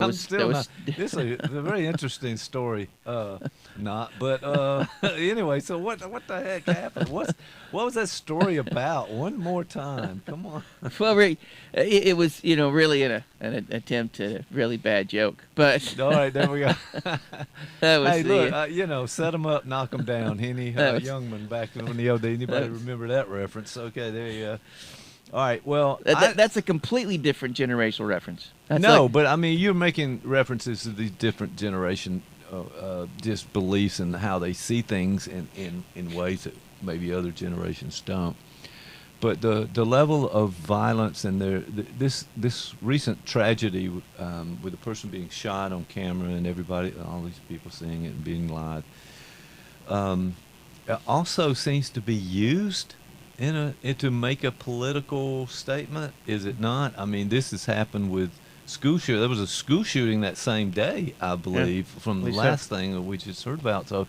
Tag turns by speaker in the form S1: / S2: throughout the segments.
S1: I'm still not.
S2: was
S1: This is a very interesting story. Not, but anyway. So what the heck happened? What was that story about? One more time. Come on.
S2: well, it was really an attempt at a really bad joke, but
S1: All right, there we go.
S2: that was
S1: Hey, look,
S2: the
S1: set them up, knock them down. Henny
S2: that was
S1: Youngman back in the old day.
S2: that
S1: Anybody
S2: was
S1: remember that reference? Okay, there you go. All right. Well, I
S2: that's a completely different generational reference. That's like
S1: no, but I mean, you're making references to these different generation, just beliefs and how they see things in ways that maybe other generations don't. But the level of violence and this recent tragedy with a person being shot on camera and everybody, all these people seeing it and being live, it also seems to be used to make a political statement. Is it not? I mean, this has happened with school shooting. There was a school shooting that same day, I
S2: yeah,
S1: believe, from the
S2: we saw.
S1: last thing that we just heard about. So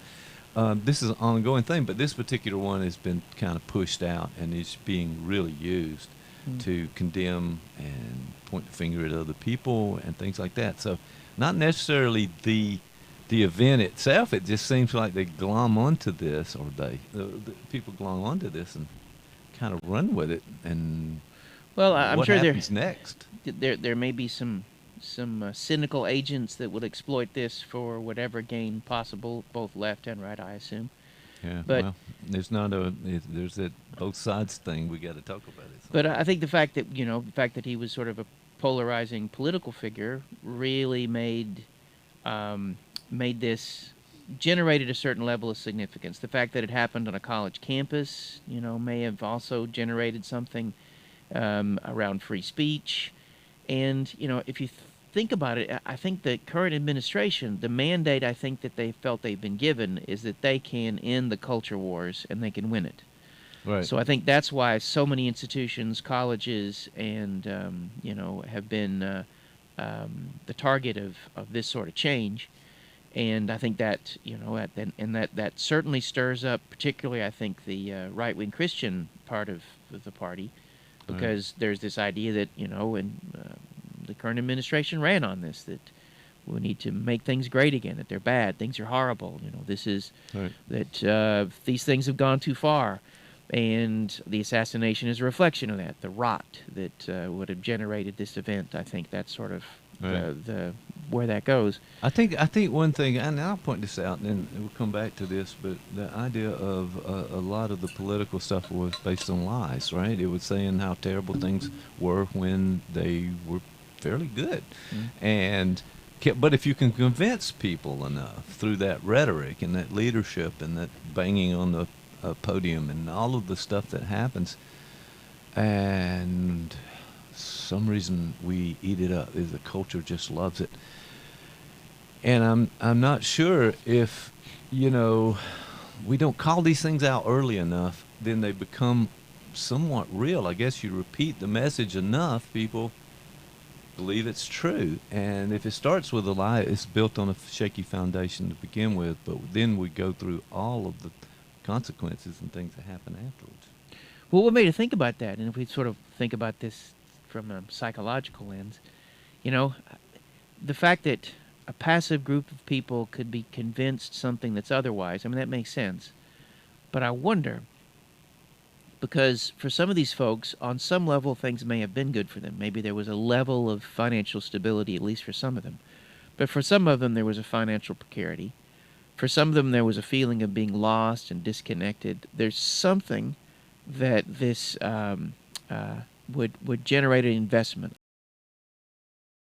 S1: this is an ongoing thing, but this particular one has been kind of pushed out and is being really used
S2: Mm.
S1: to condemn and point the finger at other people and things like that. So, not necessarily the event itself. It just seems like they glom onto this, or the people glom onto this and kind of run with it. And
S2: Well, I'm
S1: what
S2: sure
S1: happens next?
S2: there may be some cynical agents that would exploit this for whatever gain possible, both left and right, I assume.
S1: Yeah,
S2: But
S1: well, there's that both sides thing we got to talk about it.
S2: but I think the fact that he was sort of a polarizing political figure really um, made this generated a certain level of significance. The fact that it happened on a college campus, may have also generated something around free speech. And if you think about it, I think the current administration, the mandate I think that they felt they've been given is that they can end the culture wars and they can win it.
S1: Right.
S2: So I think that's why so many institutions, colleges, and have been the target of this sort of change. And I think that that certainly stirs up, particularly I think the right wing Christian part of the party,
S1: Right.
S2: because there's this idea that and the current administration ran on this, that we need to make things great again, that they're bad, things are horrible. This is
S1: Right.
S2: that these things have gone too far, and the assassination is a reflection of that. The rot that would have generated this event. I think that's sort of
S1: Right.
S2: the where that goes.
S1: I think one thing, and I'll point this out, and then we'll come back to this. But the idea of a lot of the political stuff was based on lies, right? It was saying how terrible things were when they were fairly good,
S2: Mm.
S1: and but if you can convince people enough through that rhetoric and that leadership and that banging on the podium and all of the stuff that happens, and some reason we eat it up, is the culture just loves it. And I'm not sure if we don't call these things out early enough, then they become somewhat real. I guess you repeat the message enough, people believe it's true. And if it starts with a lie, it's built on a shaky foundation to begin with. But then we go through all of the consequences and things that happen afterwards.
S2: Well, what made you think about that? And if we sort of think about this from a psychological lens, you know, the fact that a passive group of people could be convinced something that's otherwise, I mean, that makes sense. But I wonder, because for some of these folks, on some level, things may have been good for them. Maybe there was a level of financial stability, at least for some of them. But for some of them, there was a financial precarity. For some of them, there was a feeling of being lost and disconnected. There's something that this would generate an investment.